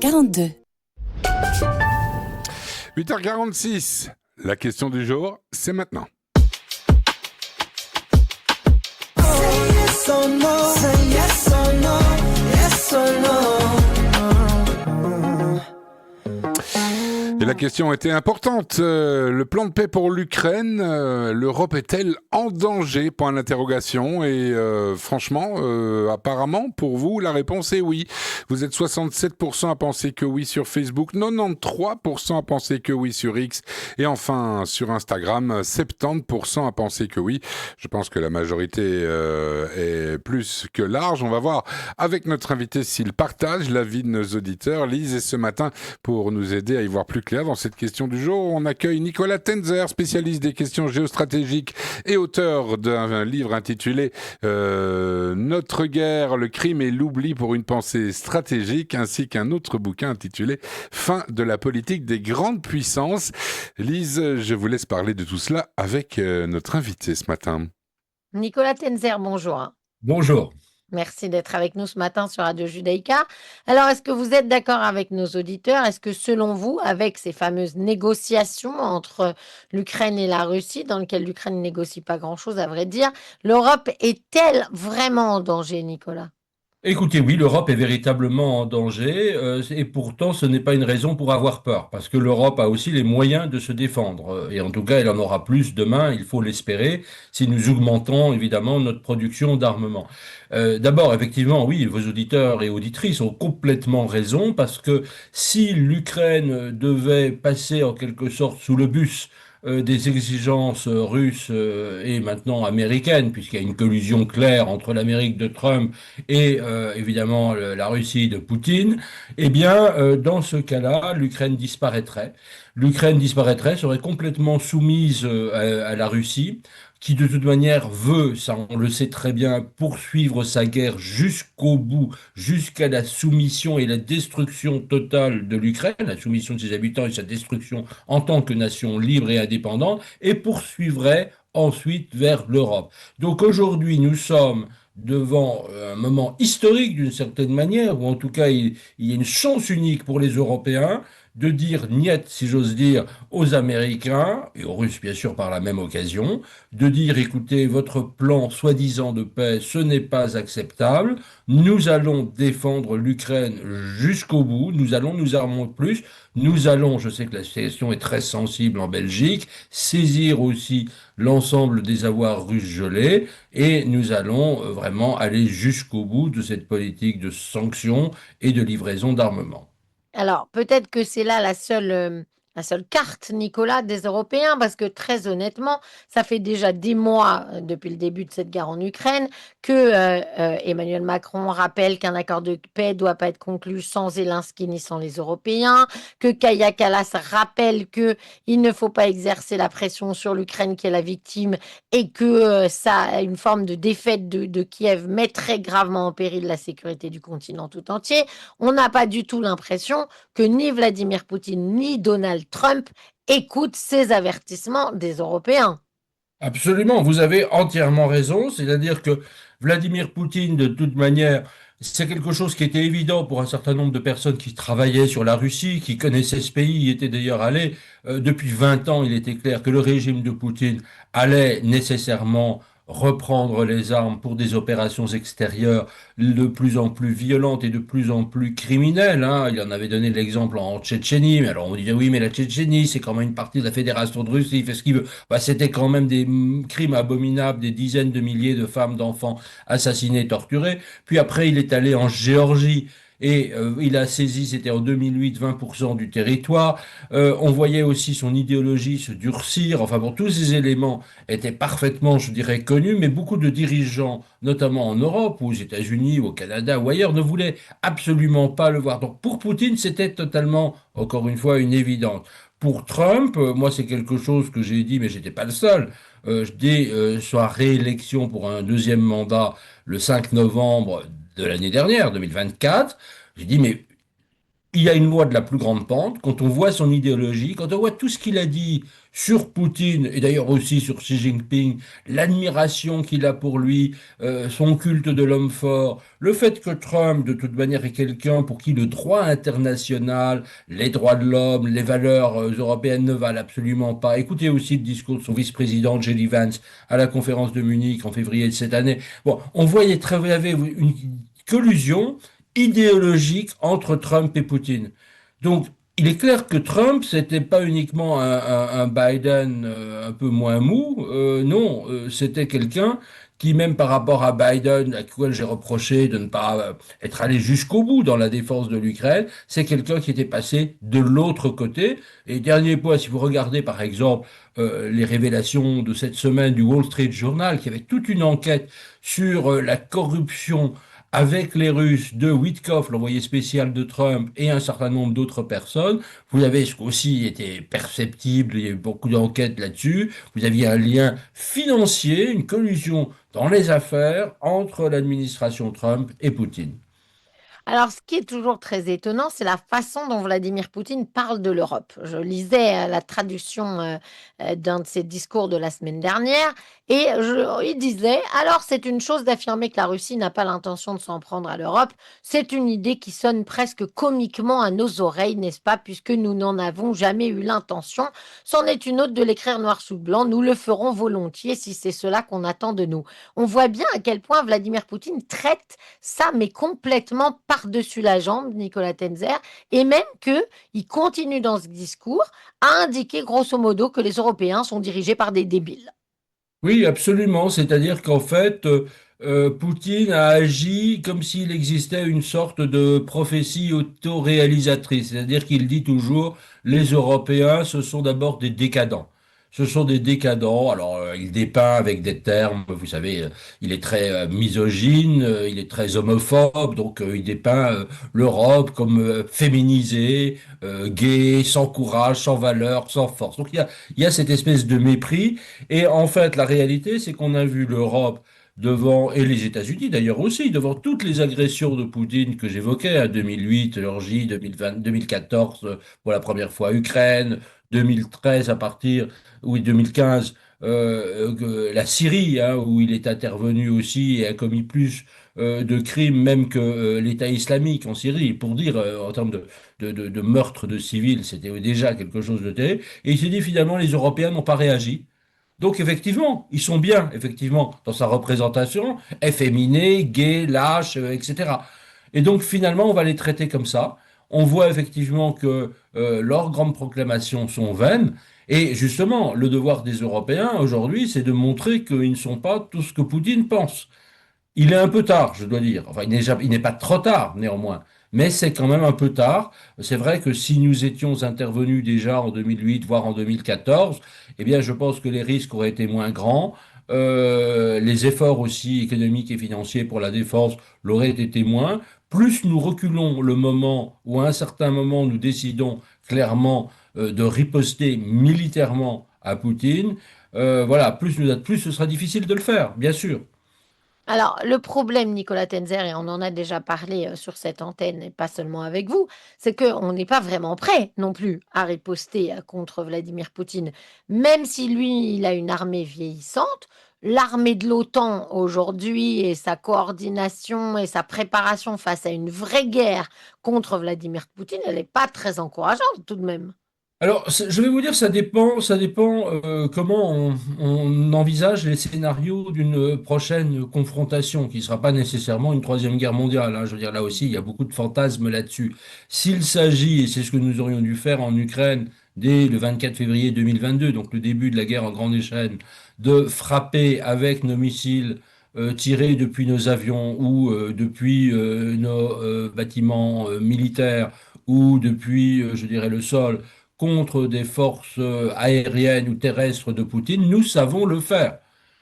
42. 8h46, la question du jour, c'est maintenant. Say yes or no, say yes or no, yes or no. Et la question était importante. Le plan de paix pour l'Ukraine, l'Europe est-elle en danger? Point d'interrogation. Et franchement, apparemment, pour vous, la réponse est oui. Vous êtes 67% à penser que oui sur Facebook, 93% à penser que oui sur X, et enfin sur Instagram, 70% à penser que oui. Je pense que la majorité est plus que large. On va voir avec notre invité s'il partage l'avis de nos auditeurs. Lise est ce matin pour nous aider à y voir plus clair dans cette question du jour. On accueille Nicolas Tenzer, spécialiste des questions géostratégiques et auteur d'un livre intitulé Notre guerre, le crime et l'oubli pour une pensée stratégique, ainsi qu'un autre bouquin intitulé Fin de la politique des grandes puissances. Lise, je vous laisse parler de tout cela avec notre invité ce matin. Nicolas Tenzer, bonjour. Bonjour. Merci d'être avec nous ce matin sur Radio Judaïka. Alors, est-ce que vous êtes d'accord avec nos auditeurs? Est-ce que selon vous, avec ces fameuses négociations entre l'Ukraine et la Russie, dans lesquelles l'Ukraine ne négocie pas grand-chose, à vrai dire, l'Europe est-elle vraiment en danger, Nicolas? Écoutez, oui, l'Europe est véritablement en danger, et pourtant ce n'est pas une raison pour avoir peur, parce que l'Europe a aussi les moyens de se défendre, et en tout cas elle en aura plus demain, il faut l'espérer, si nous augmentons évidemment notre production d'armement. D'abord, effectivement, oui, vos auditeurs et auditrices ont complètement raison, parce que si l'Ukraine devait passer en quelque sorte sous le bus des exigences russes et maintenant américaines, puisqu'il y a une collusion claire entre l'Amérique de Trump et évidemment la Russie de Poutine, eh bien, dans ce cas-là, l'Ukraine disparaîtrait. L'Ukraine disparaîtrait, serait complètement soumise à la Russie, qui de toute manière veut, ça on le sait très bien, poursuivre sa guerre jusqu'au bout, jusqu'à la soumission et la destruction totale de l'Ukraine, la soumission de ses habitants et sa destruction en tant que nation libre et indépendante, et poursuivrait ensuite vers l'Europe. Donc aujourd'hui, nous sommes devant un moment historique d'une certaine manière, ou en tout cas il y a une chance unique pour les Européens de dire niet, si j'ose dire, aux Américains, et aux Russes bien sûr par la même occasion, de dire écoutez, votre plan soi-disant de paix, ce n'est pas acceptable, nous allons défendre l'Ukraine jusqu'au bout, nous allons nous armer plus, nous allons, je sais que la situation est très sensible en Belgique, saisir aussi l'ensemble des avoirs russes gelés, et nous allons vraiment aller jusqu'au bout de cette politique de sanctions et de livraison d'armement. Alors, peut-être que c'est là la seule carte, Nicolas, des Européens, parce que très honnêtement, ça fait déjà des mois, depuis le début de cette guerre en Ukraine, que Emmanuel Macron rappelle qu'un accord de paix doit pas être conclu sans Zelensky ni sans les Européens, que Kaja Kallas rappelle que il ne faut pas exercer la pression sur l'Ukraine qui est la victime et que une forme de défaite de Kiev mettrait gravement en péril la sécurité du continent tout entier. On n'a pas du tout l'impression que ni Vladimir Poutine ni Donald Trump écoutent ces avertissements des Européens. Absolument, vous avez entièrement raison, c'est-à-dire que Vladimir Poutine, de toute manière, c'est quelque chose qui était évident pour un certain nombre de personnes qui travaillaient sur la Russie, qui connaissaient ce pays, y étaient d'ailleurs allés. Depuis 20 ans, il était clair que le régime de Poutine allait nécessairement reprendre les armes pour des opérations extérieures de plus en plus violentes et de plus en plus criminelles, hein. Il en avait donné l'exemple en Tchétchénie, mais alors on disait oui, mais la Tchétchénie, c'est quand même une partie de la Fédération de Russie, il fait ce qu'il veut. Bah, c'était quand même des crimes abominables, des dizaines de milliers de femmes, d'enfants assassinés, torturés. Puis après, il est allé en Géorgie. Et il a saisi, c'était en 2008, 20% du territoire. On voyait aussi son idéologie se durcir. Enfin bon, tous ces éléments étaient parfaitement, je dirais, connus, mais beaucoup de dirigeants, notamment en Europe, ou aux États-Unis, ou au Canada, ou ailleurs, ne voulaient absolument pas le voir. Donc pour Poutine, c'était totalement, encore une fois, une évidence. Pour Trump, moi, c'est quelque chose que j'ai dit, mais j'étais pas le seul. Dès sa réélection pour un deuxième mandat le 5 novembre de l'année dernière, 2024, j'ai dit, mais il y a une loi de la plus grande pente. Quand on voit son idéologie, quand on voit tout ce qu'il a dit sur Poutine, et d'ailleurs aussi sur Xi Jinping, l'admiration qu'il a pour lui, son culte de l'homme fort, le fait que Trump, de toute manière, est quelqu'un pour qui le droit international, les droits de l'homme, les valeurs européennes ne valent absolument pas. Écoutez aussi le discours de son vice-président, J.D. Vance, à la conférence de Munich en février de cette année. Bon, on voyait très, il y avait une collusion idéologique entre Trump et Poutine. Donc, il est clair que Trump, c'était pas uniquement un Biden un peu moins mou, non, c'était quelqu'un qui, même par rapport à Biden, à qui j'ai reproché de ne pas être allé jusqu'au bout dans la défense de l'Ukraine, c'est quelqu'un qui était passé de l'autre côté. Et dernier point, si vous regardez par exemple les révélations de cette semaine du Wall Street Journal, qui avait toute une enquête sur la corruption avec les Russes de Witkoff, l'envoyé spécial de Trump, et un certain nombre d'autres personnes, vous avez ce qui aussi était perceptible, il y a eu beaucoup d'enquêtes là-dessus, vous aviez un lien financier, une collusion dans les affaires entre l'administration Trump et Poutine. Alors, ce qui est toujours très étonnant, c'est la façon dont Vladimir Poutine parle de l'Europe. Je lisais la traduction d'un de ses discours de la semaine dernière et il disait, alors c'est une chose d'affirmer que la Russie n'a pas l'intention de s'en prendre à l'Europe, c'est une idée qui sonne presque comiquement à nos oreilles, n'est-ce pas, puisque nous n'en avons jamais eu l'intention. C'en est une autre de l'écrire noir sous blanc, nous le ferons volontiers si c'est cela qu'on attend de nous. On voit bien à quel point Vladimir Poutine traite ça, mais complètement par-dessus la jambe, Nicolas Tenzer, et même qu'il continue dans ce discours à indiquer grosso modo que les Européens sont dirigés par des débiles. Oui, absolument. C'est-à-dire qu'en fait, Poutine a agi comme s'il existait une sorte de prophétie autoréalisatrice. C'est-à-dire qu'il dit toujours, les Européens, ce sont d'abord des décadents. Ce sont des décadents. Alors, il dépeint avec des termes, vous savez, il est très misogyne, il est très homophobe, donc il dépeint l'Europe comme féminisée, gay, sans courage, sans valeur, sans force. Donc, il y a cette espèce de mépris. Et en fait, la réalité, c'est qu'on a vu l'Europe devant, et les États-Unis d'ailleurs aussi, devant toutes les agressions de Poutine que j'évoquais, à 2008, l'orgie, 2020, 2014, pour la première fois, Ukraine, 2013 à partir, oui, 2015, la Syrie, hein, où il est intervenu aussi et a commis plus de crimes même que l'État islamique en Syrie, pour dire, en termes de meurtre de civils, c'était déjà quelque chose de terrible. Et il s'est dit finalement, les Européens n'ont pas réagi. Donc effectivement, ils sont bien, effectivement, dans sa représentation, efféminés, gays, lâches, etc. Et donc finalement, on va les traiter comme ça. On voit effectivement que leurs grandes proclamations sont vaines. Et justement, le devoir des Européens aujourd'hui, c'est de montrer qu'ils ne sont pas tout ce que Poutine pense. Il est un peu tard, je dois dire. Enfin, il n'est pas trop tard, néanmoins. Mais c'est quand même un peu tard. C'est vrai que si nous étions intervenus déjà en 2008, voire en 2014, eh bien, je pense que les risques auraient été moins grands. Les efforts aussi économiques et financiers pour la défense l'auraient été moins. Plus nous reculons le moment où à un certain moment nous décidons clairement de riposter militairement à Poutine, voilà, plus ce sera difficile de le faire, bien sûr. Alors, le problème, Nicolas Tenzer, et on en a déjà parlé sur cette antenne, et pas seulement avec vous, c'est qu'on n'est pas vraiment prêt non plus à riposter contre Vladimir Poutine. Même si lui, il a une armée vieillissante, l'armée de l'OTAN aujourd'hui et sa coordination et sa préparation face à une vraie guerre contre Vladimir Poutine, elle n'est pas très encourageante tout de même. Alors, je vais vous dire, ça dépend comment on envisage les scénarios d'une prochaine confrontation, qui ne sera pas nécessairement une troisième guerre mondiale, hein. Je veux dire, là aussi, il y a beaucoup de fantasmes là-dessus. S'il s'agit, et c'est ce que nous aurions dû faire en Ukraine dès le 24 février 2022, donc le début de la guerre en grande échelle, de frapper avec nos missiles tirés depuis nos avions ou depuis nos bâtiments militaires ou depuis, je dirais, le sol contre des forces aériennes ou terrestres de Poutine, nous savons le faire.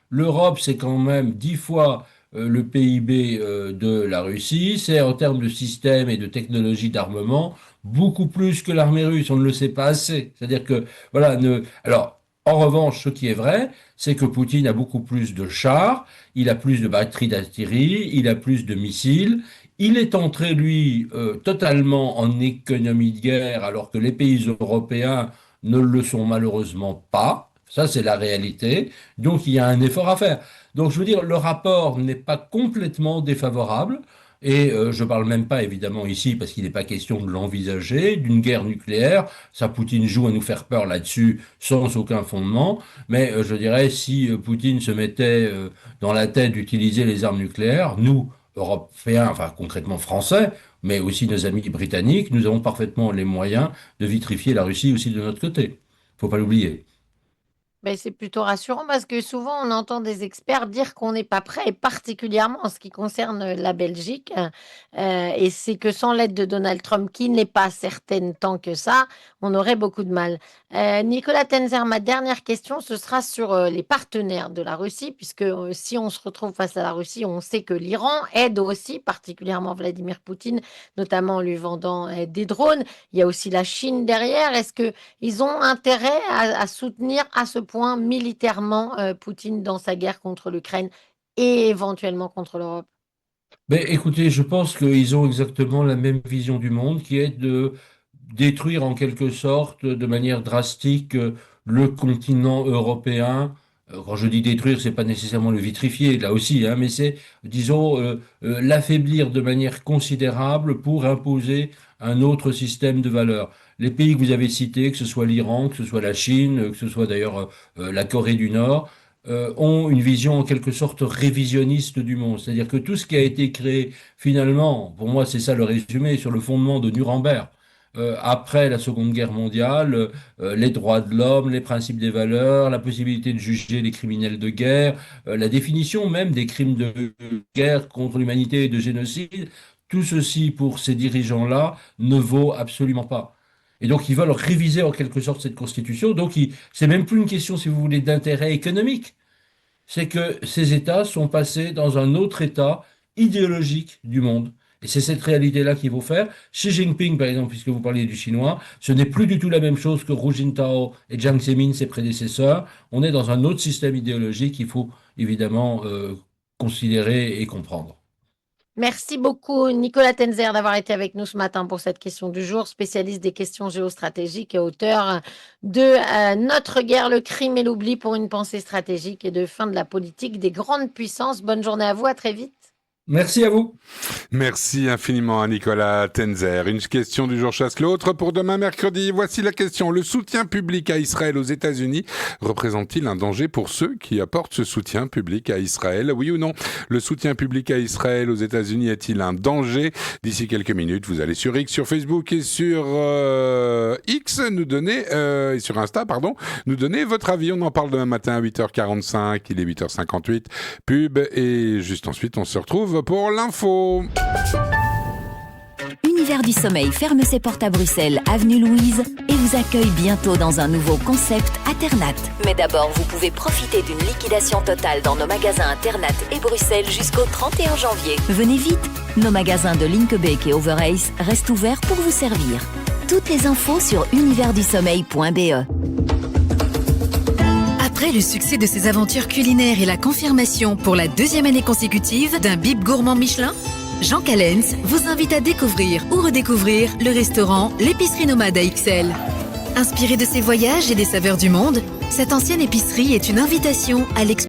L'Europe, c'est quand même 10 fois le PIB de la Russie. C'est en termes de système et de technologie d'armement beaucoup plus que l'armée russe. On ne le sait pas assez. C'est-à-dire que, voilà, alors, en revanche, ce qui est vrai, c'est que Poutine a beaucoup plus de chars, il a plus de batteries d'artillerie, il a plus de missiles, Il est entré, lui, totalement en économie de guerre, alors que les pays européens ne le sont malheureusement pas. Ça, c'est la réalité. Donc, il y a un effort à faire. Donc, je veux dire, le rapport n'est pas complètement défavorable. Et je parle même pas, évidemment, ici, parce qu'il n'est pas question de l'envisager, d'une guerre nucléaire. Ça, Poutine joue à nous faire peur là-dessus, sans aucun fondement. Mais je dirais, si Poutine se mettait dans la tête d'utiliser les armes nucléaires, nous, Européens, enfin concrètement Français, mais aussi nos amis britanniques, nous avons parfaitement les moyens de vitrifier la Russie aussi de notre côté. Faut pas l'oublier. Ben, c'est plutôt rassurant parce que souvent on entend des experts dire qu'on n'est pas prêt, et particulièrement en ce qui concerne la Belgique. Et c'est que sans l'aide de Donald Trump, qui n'est pas certaine tant que ça, on aurait beaucoup de mal. Nicolas Tenzer, ma dernière question, ce sera sur les partenaires de la Russie, puisque si on se retrouve face à la Russie, on sait que l'Iran aide aussi, particulièrement Vladimir Poutine, notamment en lui vendant des drones. Il y a aussi la Chine derrière. Est-ce que ils ont intérêt à soutenir à ce point militairement Poutine dans sa guerre contre l'Ukraine et éventuellement contre l'Europe? Ben, écoutez, je pense qu'ils ont exactement la même vision du monde, qui est de détruire en quelque sorte, de manière drastique, le continent européen. Quand je dis détruire, c'est pas nécessairement le vitrifier, là aussi, hein, mais c'est, disons, l'affaiblir de manière considérable pour imposer un autre système de valeurs. Les pays que vous avez cités, que ce soit l'Iran, que ce soit la Chine, que ce soit d'ailleurs la Corée du Nord, ont une vision en quelque sorte révisionniste du monde. C'est-à-dire que tout ce qui a été créé, finalement, pour moi c'est ça le résumé, sur le fondement de Nuremberg, après la Seconde Guerre mondiale, les droits de l'homme, les principes des valeurs, la possibilité de juger les criminels de guerre, la définition même des crimes de guerre contre l'humanité et de génocide, tout ceci pour ces dirigeants-là ne vaut absolument pas. Et donc ils veulent réviser en quelque sorte cette constitution. Donc c'est même plus une question, si vous voulez, d'intérêt économique. C'est que ces États sont passés dans un autre État idéologique du monde. Et c'est cette réalité-là qu'il faut faire. Xi Jinping, par exemple, puisque vous parliez du chinois, ce n'est plus du tout la même chose que Hu Jintao et Jiang Zemin, ses prédécesseurs. On est dans un autre système idéologique qu'il faut évidemment considérer et comprendre. Merci beaucoup, Nicolas Tenzer, d'avoir été avec nous ce matin pour cette question du jour, spécialiste des questions géostratégiques et auteur de Notre guerre, le crime et l'oubli pour une pensée stratégique et de fin de la politique des grandes puissances. Bonne journée à vous, à très vite. Merci à vous. Merci infiniment à Nicolas Tenzer. Une question du jour chasse l'autre pour demain mercredi. Voici la question. Le soutien public à Israël aux États-Unis représente-t-il un danger pour ceux qui apportent ce soutien public à Israël? Oui ou non? Le soutien public à Israël aux États-Unis est-il un danger? D'ici quelques minutes, vous allez sur X, sur Facebook et sur X nous donner, et sur Insta, pardon, nous donner votre avis. On en parle demain matin à 8h45. Il est 8h58. Pub et juste ensuite, on se retrouve pour l'info. Univers du sommeil ferme ses portes à Bruxelles, avenue Louise, et vous accueille bientôt dans un nouveau concept Alternat. Mais d'abord, vous pouvez profiter d'une liquidation totale dans nos magasins Alternat et Bruxelles jusqu'au 31 janvier. Venez vite, nos magasins de Linkebeek et Overace restent ouverts pour vous servir. Toutes les infos sur universdusommeil.be. Après le succès de ses aventures culinaires et la confirmation pour la 2e année consécutive d'un bib gourmand Michelin, Jean Callens vous invite à découvrir ou redécouvrir le restaurant L'épicerie nomade à XL. Inspiré de ses voyages et des saveurs du monde, cette ancienne épicerie est une invitation à l'exploration